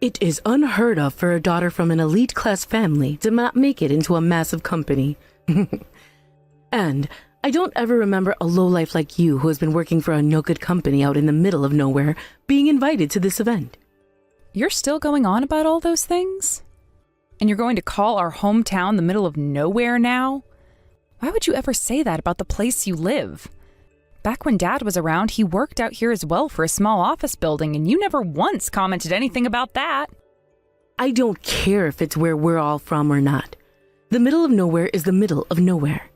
It is unheard of for a daughter from an elite class family to not make it into a massive company. And I don't ever remember a lowlife like you who has been working for a no-good company out in the middle of nowhere being invited to this event. You're still going on about all those things? And you're going to call our hometown the middle of nowhere now? Why would you ever say that about the place you live? Back when Dad was around, he worked out here as well for a small office building, and you never once commented anything about that. I don't care if it's where we're all from or not. The middle of nowhere is the middle of nowhere.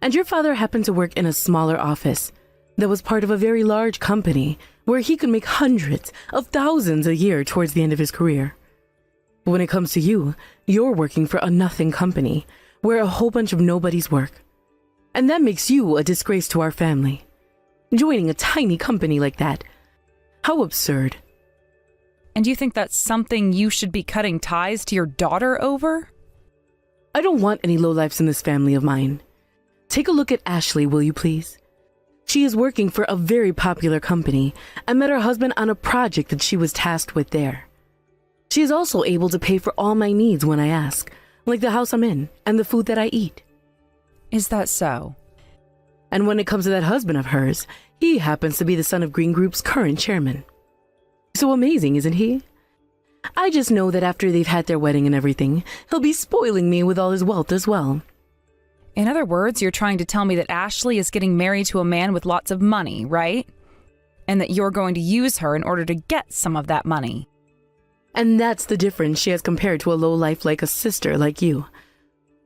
And your father happened to work in a smaller office that was part of a very large company where he could make hundreds of thousands a year towards the end of his career. But when it comes to you, you're working for a nothing company where a whole bunch of nobodies work. And that makes you a disgrace to our family. Joining a tiny company like that. How absurd. And you think that's something you should be cutting ties to your daughter over? I don't want any lowlifes in this family of mine. Take a look at Ashley, will you please? She is working for a very popular company and met her husband on a project that she was tasked with there. She is also able to pay for all my needs when I ask, like the house I'm in and the food that I eat. Is that so? And when it comes to that husband of hers, he happens to be the son of Green Group's current chairman. So amazing, isn't he? I just know that after they've had their wedding and everything, he'll be spoiling me with all his wealth as well. In other words, you're trying to tell me that Ashley is getting married to a man with lots of money, right? And that you're going to use her in order to get some of that money. And that's the difference she has compared to a lowlife like a sister like you.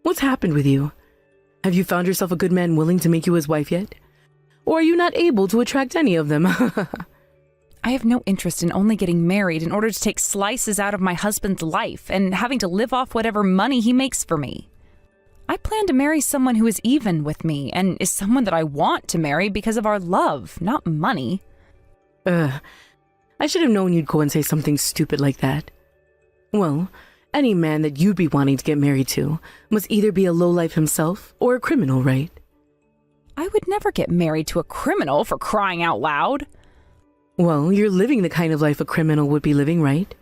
What's happened with you? Have you found yourself a good man willing to make you his wife yet? Or are you not able to attract any of them? I have no interest in only getting married in order to take slices out of my husband's life and having to live off whatever money he makes for me. I plan to marry someone who is even with me and is someone that I want to marry because of our love, not money. I should have known you'd go and say something stupid like that. Well, any man that you'd be wanting to get married to must either be a lowlife himself or a criminal, right? I would never get married to a criminal, for crying out loud. Well, you're living the kind of life a criminal would be living, right?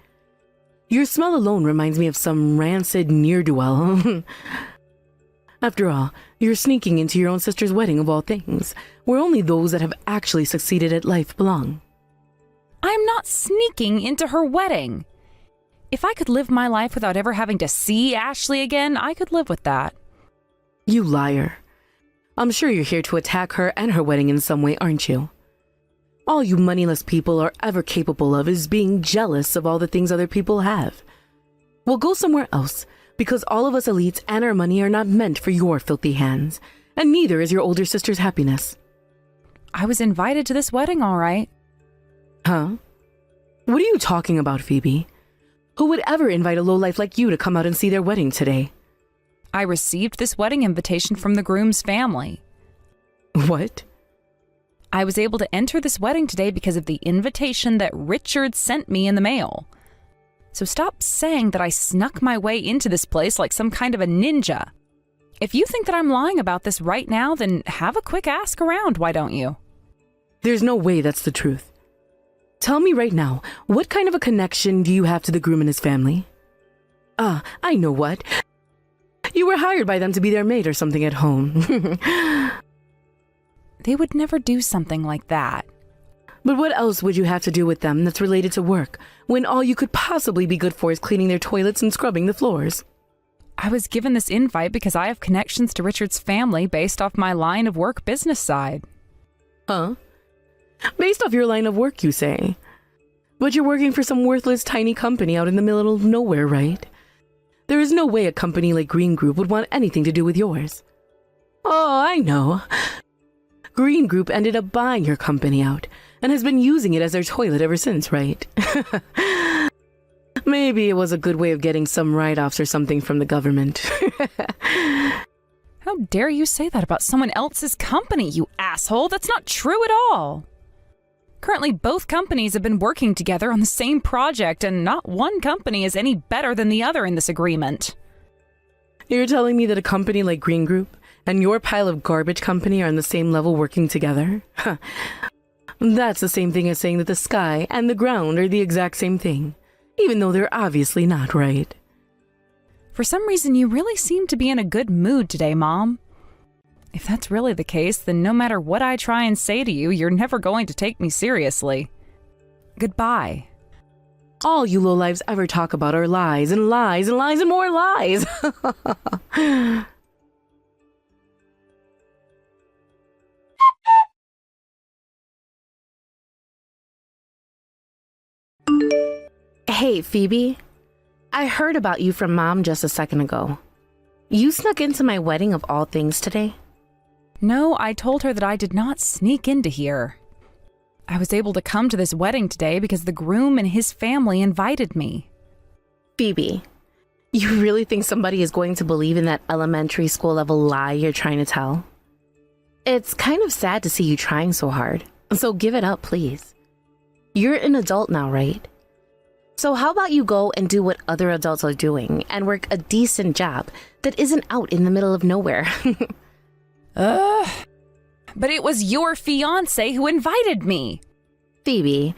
Your smell alone reminds me of some rancid ne'er-do-well. After all, you're sneaking into your own sister's wedding of all things, where only those that have actually succeeded at life belong. I'm not sneaking into her wedding. If I could live my life without ever having to see Ashley again, I could live with that. You liar. I'm sure you're here to attack her and her wedding in some way, aren't you? All you moneyless people are ever capable of is being jealous of all the things other people have. Well, go somewhere else, because all of us elites and our money are not meant for your filthy hands, and neither is your older sister's happiness. I was invited to this wedding, all right. Huh? What are you talking about, Phoebe? Who would ever invite a lowlife like you to come out and see their wedding today? I received this wedding invitation from the groom's family. What? I was able to enter this wedding today because of the invitation that Richard sent me in the mail. So stop saying that I snuck my way into this place like some kind of a ninja. If you think that I'm lying about this right now, then have a quick ask around, why don't you? There's no way that's the truth. Tell me right now, what kind of a connection do you have to the groom and his family? I know what. You were hired by them to be their maid or something at home. They would never do something like that. But what else would you have to do with them that's related to work, when all you could possibly be good for is cleaning their toilets and scrubbing the floors? I was given this invite because I have connections to Richard's family based off my line of work business side. Huh? Based off your line of work, you say? But you're working for some worthless tiny company out in the middle of nowhere, right? There is no way a company like Green Group would want anything to do with yours. Oh, I know. Green Group ended up buying your company out and has been using it as their toilet ever since, right? Maybe it was a good way of getting some write-offs or something from the government. How dare you say that about someone else's company, you asshole? That's not true at all. Currently, both companies have been working together on the same project, and not one company is any better than the other in this agreement. You're telling me that a company like Green Group and your pile of garbage company are on the same level working together? That's the same thing as saying that the sky and the ground are the exact same thing. even though they're obviously not, right? For some reason, you really seem to be in a good mood today, Mom. If that's really the case, then no matter what I try and say to you, you're never going to take me seriously. Goodbye. All you lowlives ever talk about are lies and lies and lies and more lies. Hey, Phoebe. I heard about you from Mom just a second ago. You snuck into my wedding of all things today? No, I told her that I did not sneak into here. I was able to come to this wedding today because the groom and his family invited me. Phoebe, you really think somebody is going to believe in that elementary school level lie you're trying to tell? It's kind of sad to see you trying so hard, so give it up, please. You're an adult now, right? So how about you go and do what other adults are doing and work a decent job that isn't out in the middle of nowhere? But it was your fiancé who invited me. Phoebe,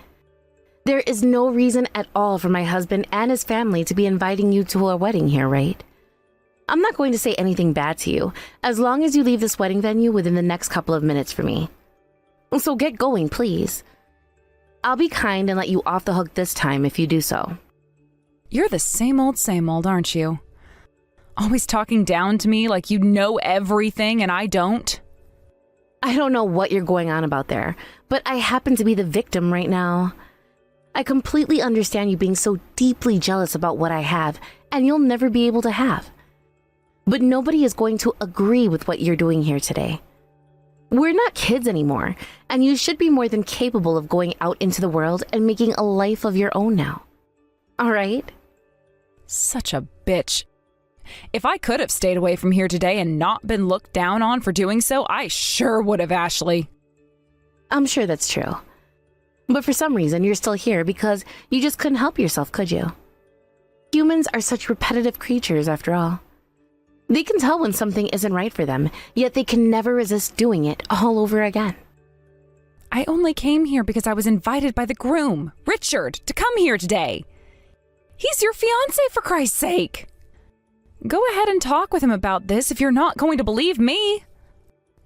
there is no reason at all for my husband and his family to be inviting you to a wedding here, right? I'm not going to say anything bad to you, as long as you leave this wedding venue within the next couple of minutes for me. So get going, please. I'll be kind and let you off the hook this time if you do so. You're the same old, aren't you? Always talking down to me like you know everything and I don't. I don't know what you're going on about there, but I happen to be the victim right now. I completely understand you being so deeply jealous about what I have, and you'll never be able to have. But nobody is going to agree with what you're doing here today. We're not kids anymore, and you should be more than capable of going out into the world and making a life of your own now. All right? Such a bitch. If I could have stayed away from here today and not been looked down on for doing so, I sure would have, Ashley. I'm sure that's true. But for some reason, you're still here because you just couldn't help yourself, could you? Humans are such repetitive creatures, after all. They can tell when something isn't right for them, yet they can never resist doing it all over again. I only came here because I was invited by the groom, Richard, to come here today. He's your fiancé, for Christ's sake. Go ahead and talk with him about this if you're not going to believe me.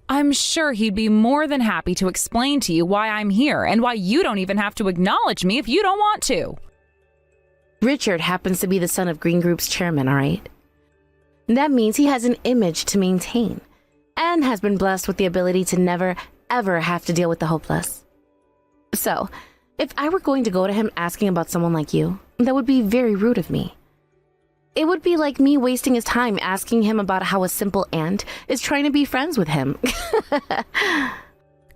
I'm sure he'd be more than happy to explain to you why I'm here and why you don't even have to acknowledge me if you don't want to. Richard happens to be the son of Green Group's chairman, all right? That means he has an image to maintain and has been blessed with the ability to never, ever have to deal with the hopeless. So, if I were going to go to him asking about someone like you, that would be very rude of me. It would be like me wasting his time asking him about how a simple ant is trying to be friends with him.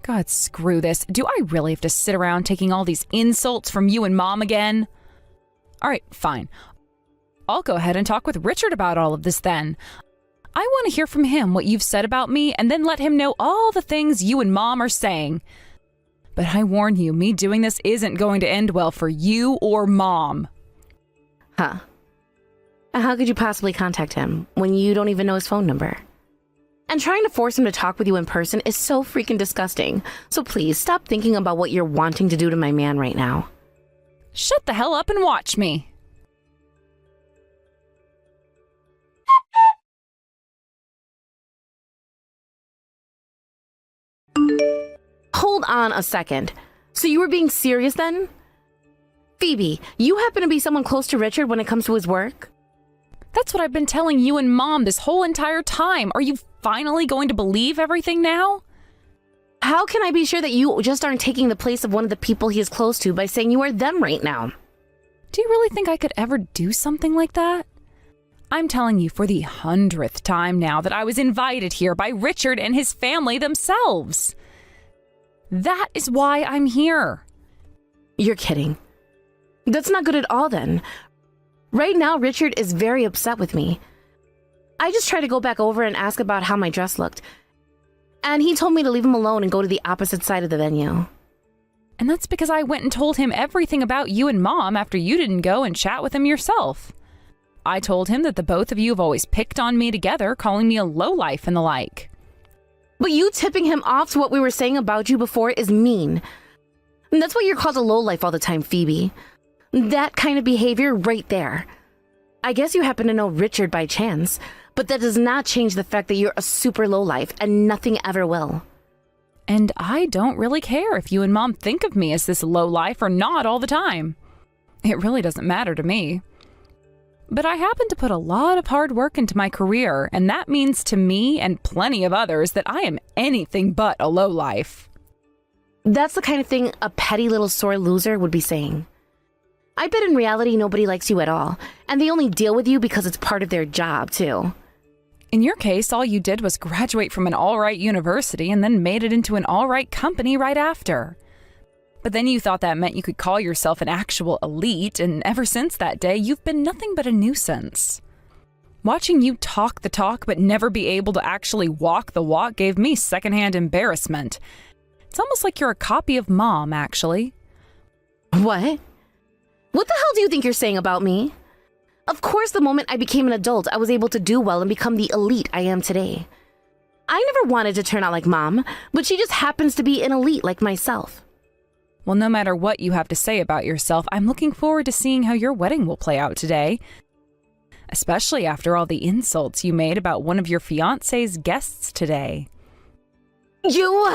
God, screw this. Do I really have to sit around taking all these insults from you and Mom again? All right, fine. I'll go ahead and talk with Richard about all of this then. I want to hear from him what you've said about me and then let him know all the things you and Mom are saying. But I warn you, me doing this isn't going to end well for you or Mom. Huh. How could you possibly contact him when you don't even know his phone number? And trying to force him to talk with you in person is so freaking disgusting. So please stop thinking about what you're wanting to do to my man right now. Shut the hell up and watch me. Hold on a second. So you were being serious then? Phoebe, you happen to be someone close to Richard when it comes to his work? That's what I've been telling you and Mom this whole entire time. Are you finally going to believe everything now? How can I be sure that you just aren't taking the place of one of the people he is close to by saying you are them right now? Do you really think I could ever do something like that? I'm telling you for the 100th time now that I was invited here by Richard and his family themselves. That is why I'm here. You're kidding. That's not good at all then. Right now, Richard is very upset with me. I just tried to go back over and ask about how my dress looked. And he told me to leave him alone and go to the opposite side of the venue. And that's because I went and told him everything about you and Mom after you didn't go and chat with him yourself. I told him that the both of you have always picked on me together, calling me a lowlife and the like. But you tipping him off to what we were saying about you before is mean. And that's why you're called a lowlife all the time, Phoebe. That kind of behavior right there. I guess you happen to know Richard by chance, but that does not change the fact that you're a super lowlife and nothing ever will. And I don't really care if you and Mom think of me as this lowlife or not all the time. It really doesn't matter to me. But I happen to put a lot of hard work into my career, and that means to me and plenty of others that I am anything but a lowlife. That's the kind of thing a petty little sore loser would be saying. I bet in reality nobody likes you at all, and they only deal with you because it's part of their job, too. In your case, all you did was graduate from an all-right university and then made it into an all-right company right after. But then you thought that meant you could call yourself an actual elite, and ever since that day, you've been nothing but a nuisance. Watching you talk the talk but never be able to actually walk the walk gave me secondhand embarrassment. It's almost like you're a copy of Mom, actually. What? What the hell do you think you're saying about me? Of course, the moment I became an adult, I was able to do well and become the elite I am today. I never wanted to turn out like Mom, but she just happens to be an elite like myself. Well, no matter what you have to say about yourself, I'm looking forward to seeing how your wedding will play out today. Especially after all the insults you made about one of your fiancé's guests today. You...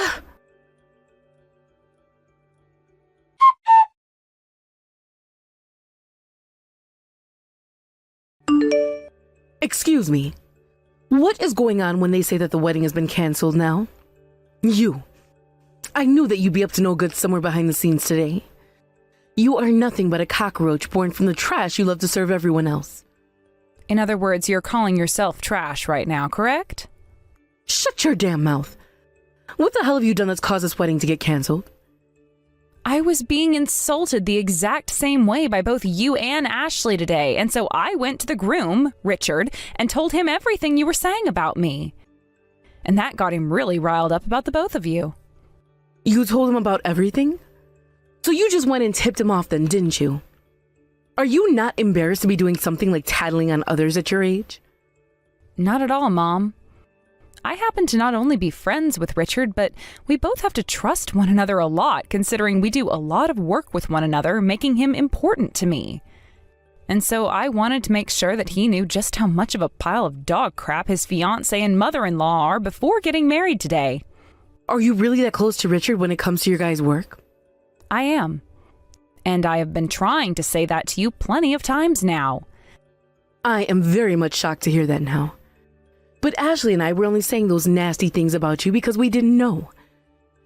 Excuse me. What is going on when they say that the wedding has been canceled now? You. I knew that you'd be up to no good somewhere behind the scenes today. You are nothing but a cockroach born from the trash you love to serve everyone else. In other words, you're calling yourself trash right now, correct? Shut your damn mouth. What the hell have you done that's caused this wedding to get canceled? I was being insulted the exact same way by both you and Ashley today, and so I went to the groom, Richard, and told him everything you were saying about me. And that got him really riled up about the both of you. You told him about everything? So you just went and tipped him off then, didn't you? Are you not embarrassed to be doing something like tattling on others at your age? Not at all, Mom. I happen to not only be friends with Richard, but we both have to trust one another a lot, considering we do a lot of work with one another, making him important to me. And so I wanted to make sure that he knew just how much of a pile of dog crap his fiancé and mother-in-law are before getting married today. Are you really that close to Richard when it comes to your guys' work? I am. And I have been trying to say that to you plenty of times now. I am very much shocked to hear that now. But Ashley and I were only saying those nasty things about you because we didn't know.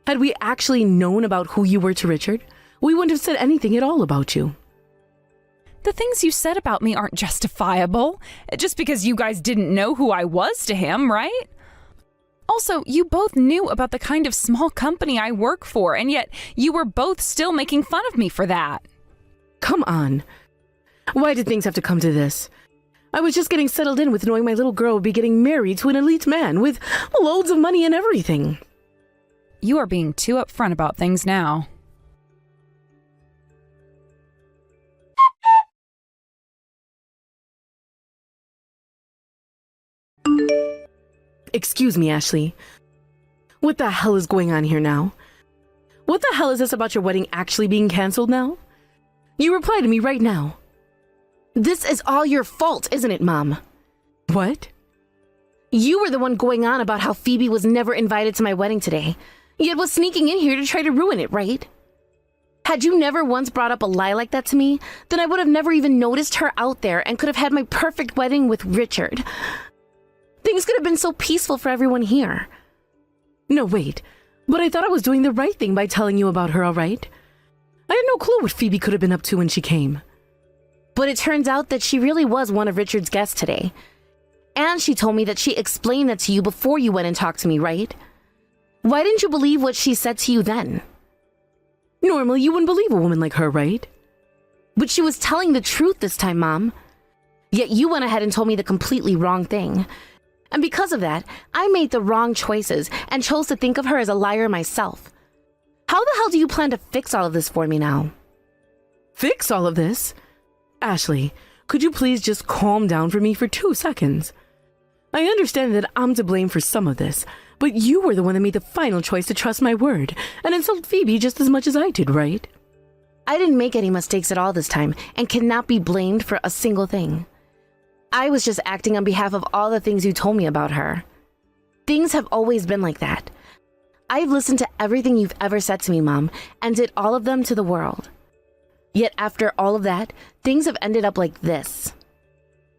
Had we actually known about who you were to Richard, we wouldn't have said anything at all about you. The things you said about me aren't justifiable, just because you guys didn't know who I was to him, right? Also, you both knew about the kind of small company I work for, and yet you were both still making fun of me for that. Come on. Why did things have to come to this? I was just getting settled in with knowing my little girl would be getting married to an elite man with loads of money and everything. You are being too upfront about things now. Excuse me, Ashley. What the hell is going on here now? What the hell is this about your wedding actually being canceled now? You reply to me right now. This is all your fault, isn't it, Mom? What? You were the one going on about how Phoebe was never invited to my wedding today, yet was sneaking in here to try to ruin it, right? Had you never once brought up a lie like that to me, then I would have never even noticed her out there and could have had my perfect wedding with Richard. Things could have been so peaceful for everyone here. No, wait. But I thought I was doing the right thing by telling you about her, all right? I had no clue what Phoebe could have been up to when she came. But it turns out that she really was one of Richard's guests today. And she told me that she explained that to you before you went and talked to me, right? Why didn't you believe what she said to you then? Normally, you wouldn't believe a woman like her, right? But she was telling the truth this time, Mom. Yet you went ahead and told me the completely wrong thing. And because of that, I made the wrong choices and chose to think of her as a liar myself. How the hell do you plan to fix all of this for me now? Fix all of this? Ashley, could you please just calm down for me for 2 seconds? I understand that I'm to blame for some of this, but you were the one that made the final choice to trust my word and insult Phoebe just as much as I did, right? I didn't make any mistakes at all this time and cannot be blamed for a single thing. I was just acting on behalf of all the things you told me about her. Things have always been like that. I've listened to everything you've ever said to me, Mom, and did all of them to the world. Yet after all of that, things have ended up like this.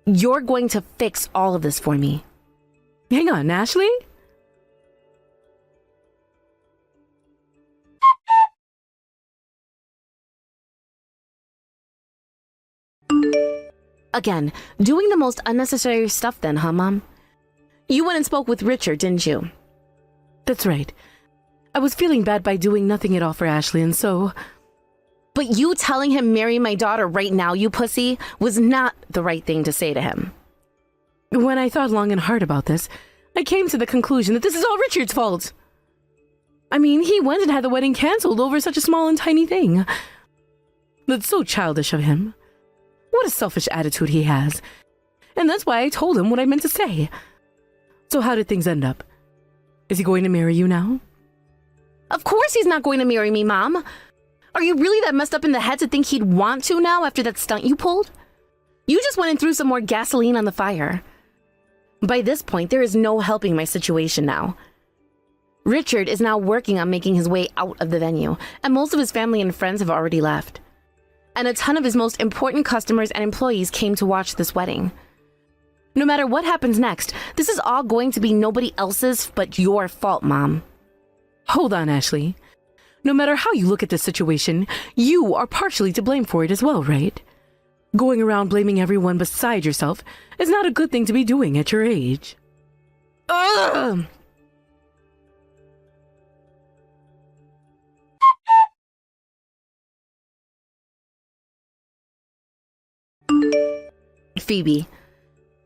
You're going to fix all of this for me. Hang on, Ashley? Again, doing the most unnecessary stuff then, huh, Mom? You went and spoke with Richard, didn't you? That's right. I was feeling bad by doing nothing at all for Ashley, and so... But you telling him marry my daughter right now, you pussy, was not the right thing to say to him. When I thought long and hard about this, I came to the conclusion that this is all Richard's fault. I mean, he went and had the wedding canceled over such a small and tiny thing. That's so childish of him. What a selfish attitude he has. And that's why I told him what I meant to say. So how did things end up? Is he going to marry you now? Of course he's not going to marry me, Mom. Are you really that messed up in the head to think he'd want to now after that stunt you pulled? You just went and threw some more gasoline on the fire. By this point, there is no helping my situation now. Richard is now working on making his way out of the venue, and most of his family and friends have already left. And a ton of his most important customers and employees came to watch this wedding. No matter what happens next, this is all going to be nobody else's but your fault, Mom. Hold on, Ashley. No matter how you look at this situation, you are partially to blame for it as well, right? Going around blaming everyone beside yourself is not a good thing to be doing at your age. Ugh! Phoebe,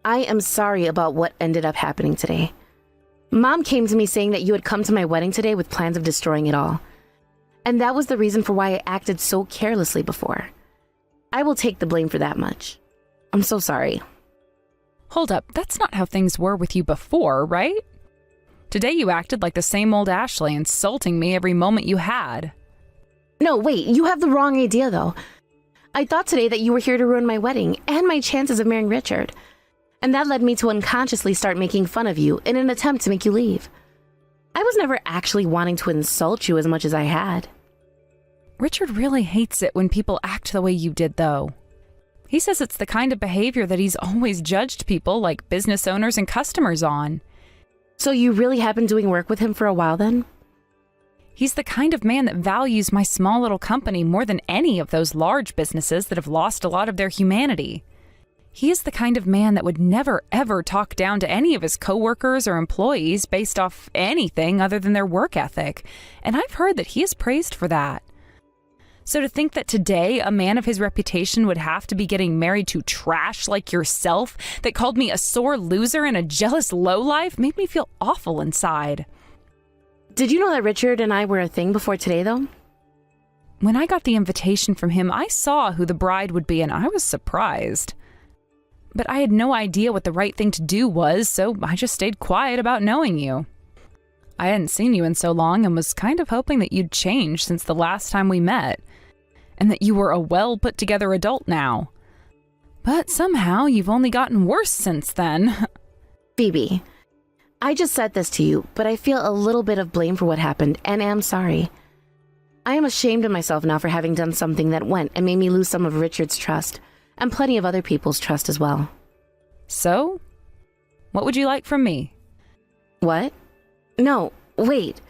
I am sorry about what ended up happening today. Mom came to me saying that you had come to my wedding today with plans of destroying it all. And that was the reason for why I acted so carelessly before. I will take the blame for that much. I'm so sorry. Hold up, that's not how things were with you before, right? Today you acted like the same old Ashley, insulting me every moment you had. No, wait, you have the wrong idea though. I thought today that you were here to ruin my wedding and my chances of marrying Richard. And that led me to unconsciously start making fun of you in an attempt to make you leave. I was never actually wanting to insult you as much as I had. Richard really hates it when people act the way you did, though. He says it's the kind of behavior that he's always judged people like business owners and customers on. So you really have been doing work with him for a while then? He's the kind of man that values my small little company more than any of those large businesses that have lost a lot of their humanity. He is the kind of man that would never ever talk down to any of his coworkers or employees based off anything other than their work ethic, and I've heard that he is praised for that. So to think that today a man of his reputation would have to be getting married to trash like yourself that called me a sore loser and a jealous lowlife made me feel awful inside. Did you know that Richard and I were a thing before today, though? When I got the invitation from him, I saw who the bride would be, and I was surprised. But I had no idea what the right thing to do was, so I just stayed quiet about knowing you. I hadn't seen you in so long and was kind of hoping that you'd changed since the last time we met, and that you were a well-put-together adult now. But somehow you've only gotten worse since then. Phoebe, I just said this to you, but I feel a little bit of blame for what happened, and am sorry. I am ashamed of myself now for having done something that went and made me lose some of Richard's trust, and plenty of other people's trust as well. So, what would you like from me? What? No, wait.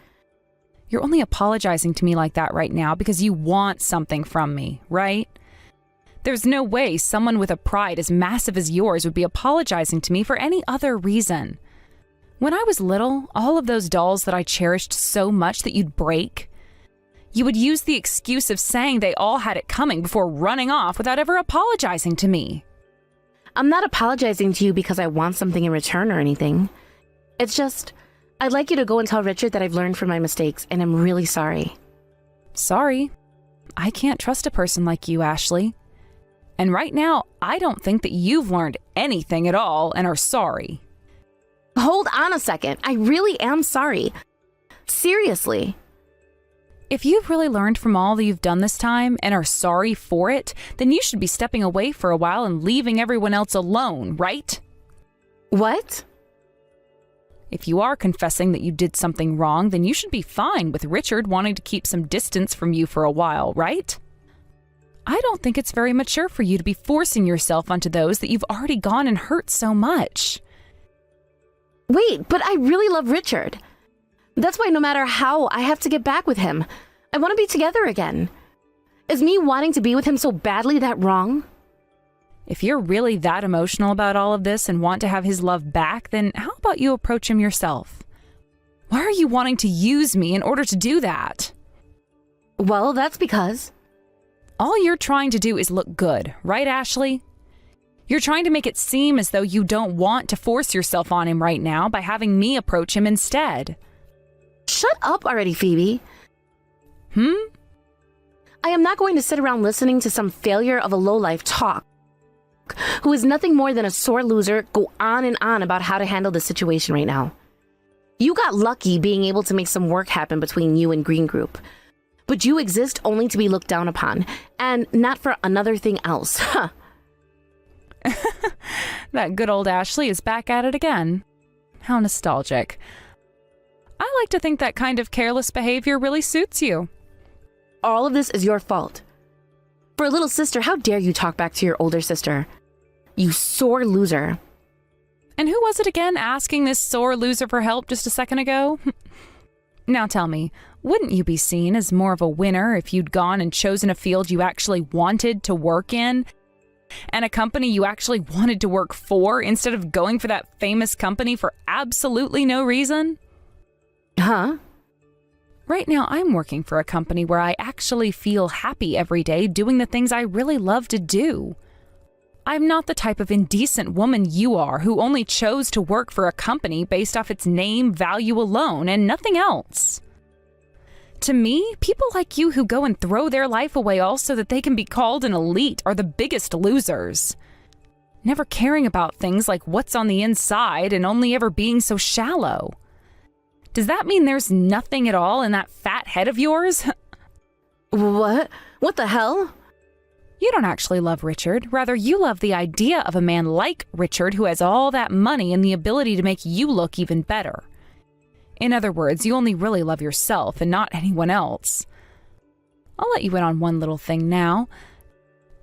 You're only apologizing to me like that right now because you want something from me, right? There's no way someone with a pride as massive as yours would be apologizing to me for any other reason. When I was little, all of those dolls that I cherished so much that you'd break, you would use the excuse of saying they all had it coming before running off without ever apologizing to me. I'm not apologizing to you because I want something in return or anything. It's just, I'd like you to go and tell Richard that I've learned from my mistakes and I'm really sorry. Sorry. I can't trust a person like you, Ashley. And right now, I don't think that you've learned anything at all and are sorry. Hold on a second. I really am sorry. Seriously. if you've really learned from all that you've done this time and are sorry for it, then you should be stepping away for a while and leaving everyone else alone, right? What? If you are confessing that you did something wrong, then you should be fine with Richard wanting to keep some distance from you for a while, right? I don't think it's very mature for you to be forcing yourself onto those that you've already gone and hurt so much. Wait, but I really love Richard. That's why no matter how, I have to get back with him. I want to be together again. Is me wanting to be with him so badly that wrong? If you're really that emotional about all of this and want to have his love back, then how about you approach him yourself? Why are you wanting to use me in order to do that? Well, that's because... All you're trying to do is look good, right, Ashley? You're trying to make it seem as though you don't want to force yourself on him right now by having me approach him instead. Shut up already, Phoebe. I am not going to sit around listening to some failure of a lowlife talk, who is nothing more than a sore loser, go on and on about how to handle the situation right now. You got lucky being able to make some work happen between you and Green Group. But you exist only to be looked down upon, and not for another thing else. Huh. That good old Ashley is back at it again. How nostalgic. I like to think that kind of careless behavior really suits you. All of this is your fault. For a little sister, how dare you talk back to your older sister? You sore loser. And who was it again asking this sore loser for help just a second ago? Now tell me, wouldn't you be seen as more of a winner if you'd gone and chosen a field you actually wanted to work in? And a company you actually wanted to work for instead of going for that famous company for absolutely no reason? Huh? Right now, I'm working for a company where I actually feel happy every day doing the things I really love to do. I'm not the type of indecent woman you are who only chose to work for a company based off its name value alone and nothing else. To me, people like you who go and throw their life away all so that they can be called an elite are the biggest losers. Never caring about things like what's on the inside and only ever being so shallow. Does that mean there's nothing at all in that fat head of yours? What? What the hell? You don't actually love Richard. Rather, you love the idea of a man like Richard who has all that money and the ability to make you look even better. In other words, you only really love yourself and not anyone else. I'll let you in on one little thing now.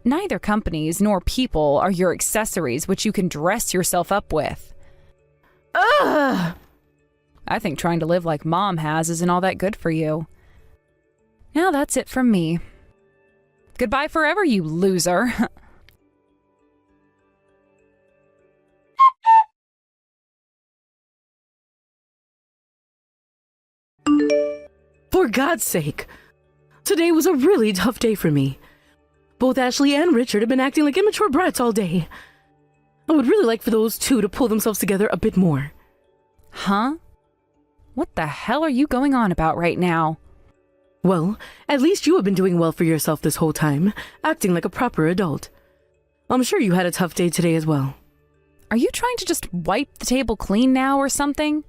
Neither companies nor people are your accessories which you can dress yourself up with. Ugh! I think trying to live like Mom has isn't all that good for you. Now that's it from me. Goodbye forever, you loser. For God's sake! Today was a really tough day for me. Both Ashley and Richard have been acting like immature brats all day. I would really like for those two to pull themselves together a bit more. Huh? What the hell are you going on about right now? Well, at least you have been doing well for yourself this whole time, acting like a proper adult. I'm sure you had a tough day today as well. Are you trying to just wipe the table clean now or something?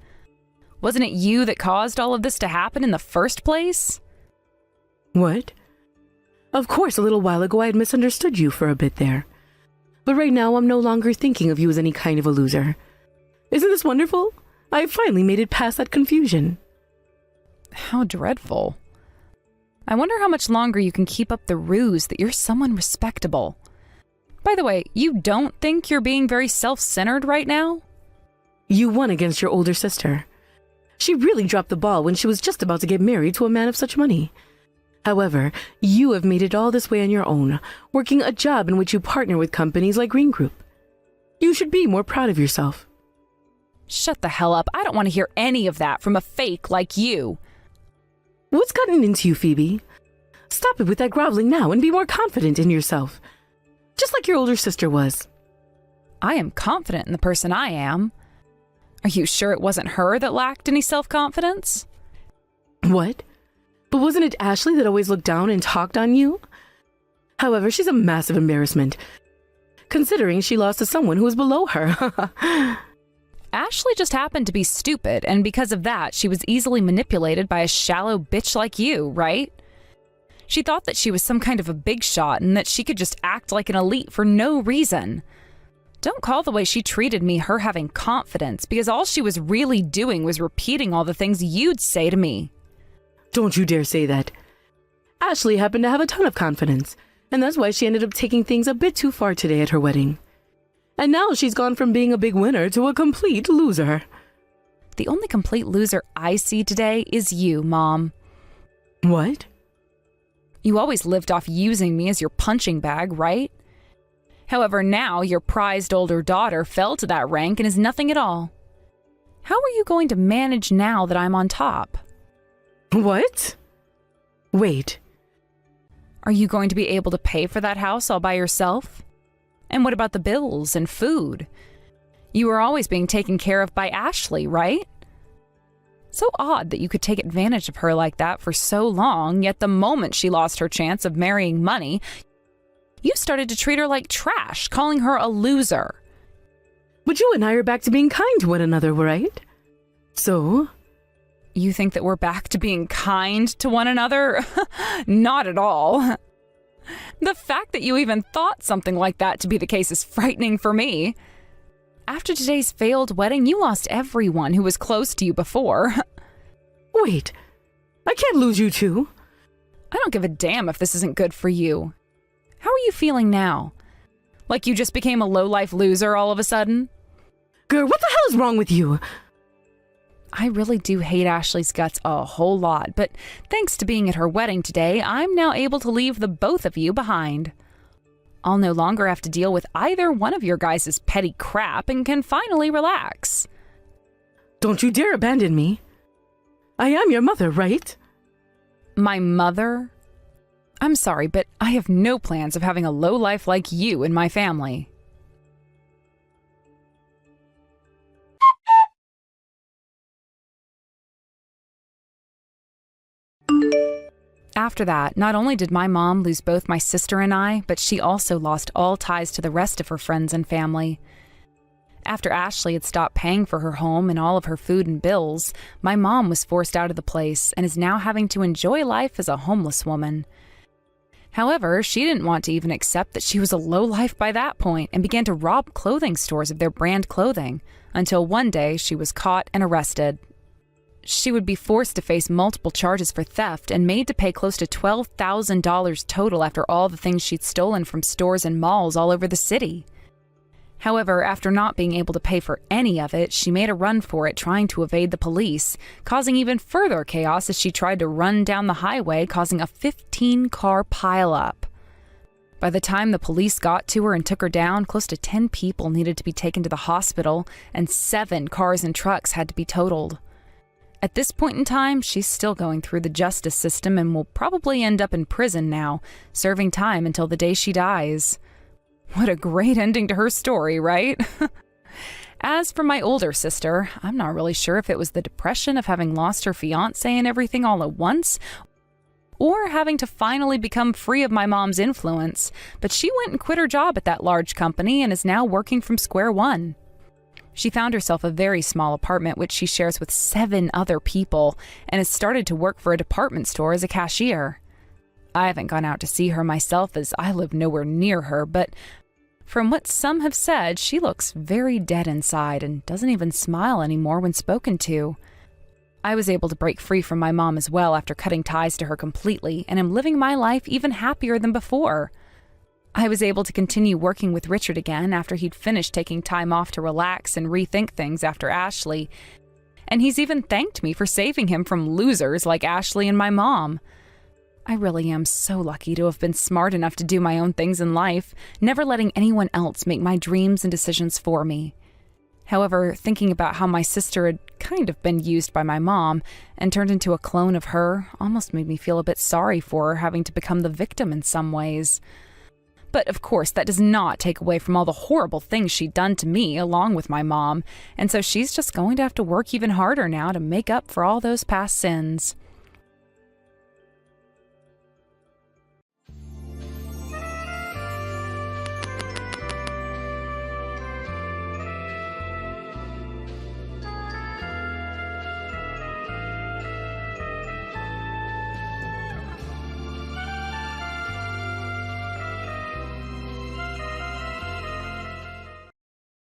Wasn't it you that caused all of this to happen in the first place? What? Of course, a little while ago I had misunderstood you for a bit there. But right now I'm no longer thinking of you as any kind of a loser. Isn't this wonderful? I have finally made it past that confusion. How dreadful. I wonder how much longer you can keep up the ruse that you're someone respectable. By the way, you don't think you're being very self-centered right now? You won against your older sister. She really dropped the ball when she was just about to get married to a man of such money. However, you have made it all this way on your own, working a job in which you partner with companies like Green Group. You should be more proud of yourself. Shut the hell up. I don't want to hear any of that from a fake like you. What's gotten into you, Phoebe? Stop it with that groveling now and be more confident in yourself. Just like your older sister was. I am confident in the person I am. Are you sure it wasn't her that lacked any self-confidence? What? But wasn't it Ashley that always looked down and talked on you? However, she's a massive embarrassment, considering she lost to someone who was below her. Ashley just happened to be stupid, and because of that, she was easily manipulated by a shallow bitch like you, right? She thought that she was some kind of a big shot and that she could just act like an elite for no reason. Don't call the way she treated me her having confidence, because all she was really doing was repeating all the things you'd say to me. Don't you dare say that. Ashley happened to have a ton of confidence, and that's why she ended up taking things a bit too far today at her wedding. And now she's gone from being a big winner to a complete loser. The only complete loser I see today is you, Mom. What? You always lived off using me as your punching bag, right? However, now your prized older daughter fell to that rank and is nothing at all. How are you going to manage now that I'm on top? What? Wait. Are you going to be able to pay for that house all by yourself? And what about the bills and food? You were always being taken care of by Ashley, right? So odd that you could take advantage of her like that for so long, yet the moment she lost her chance of marrying money, you started to treat her like trash, calling her a loser. But you and I are back to being kind to one another, right? So? You think that we're back to being kind to one another? Not at all. The fact that you even thought something like that to be the case is frightening for me. After today's failed wedding, you lost everyone who was close to you before. Wait, I can't lose you too. I don't give a damn if this isn't good for you. How are you feeling now? Like you just became a low-life loser all of a sudden? Girl, what the hell is wrong with you? I really do hate Ashley's guts a whole lot, but thanks to being at her wedding today, I'm now able to leave the both of you behind. I'll no longer have to deal with either one of your guys' petty crap and can finally relax. Don't you dare abandon me. I am your mother, right? My mother? I'm sorry, but I have no plans of having a lowlife like you in my family. After that, not only did my mom lose both my sister and I, but she also lost all ties to the rest of her friends and family. After Ashley had stopped paying for her home and all of her food and bills, my mom was forced out of the place and is now having to enjoy life as a homeless woman. However, she didn't want to even accept that she was a lowlife by that point and began to rob clothing stores of their brand clothing, until one day she was caught and arrested. She would be forced to face multiple charges for theft and made to pay close to $12,000 total after all the things she'd stolen from stores and malls all over the city. However, after not being able to pay for any of it, she made a run for it trying to evade the police, causing even further chaos as she tried to run down the highway, causing a 15-car pileup. By the time the police got to her and took her down, close to 10 people needed to be taken to the hospital, and 7 cars and trucks had to be totaled. At this point in time, she's still going through the justice system and will probably end up in prison now, serving time until the day she dies. What a great ending to her story, right? As for my older sister, I'm not really sure if it was the depression of having lost her fiancé and everything all at once, or having to finally become free of my mom's influence, but she went and quit her job at that large company and is now working from square one. She found herself a very small apartment which she shares with 7 other people and has started to work for a department store as a cashier. I haven't gone out to see her myself as I live nowhere near her, but from what some have said, she looks very dead inside and doesn't even smile anymore when spoken to. I was able to break free from my mom as well after cutting ties to her completely and am living my life even happier than before. I was able to continue working with Richard again after he'd finished taking time off to relax and rethink things after Ashley, and he's even thanked me for saving him from losers like Ashley and my mom. I really am so lucky to have been smart enough to do my own things in life, never letting anyone else make my dreams and decisions for me. However, thinking about how my sister had kind of been used by my mom and turned into a clone of her almost made me feel a bit sorry for her having to become the victim in some ways. But of course, that does not take away from all the horrible things she'd done to me along with my mom, and so she's just going to have to work even harder now to make up for all those past sins.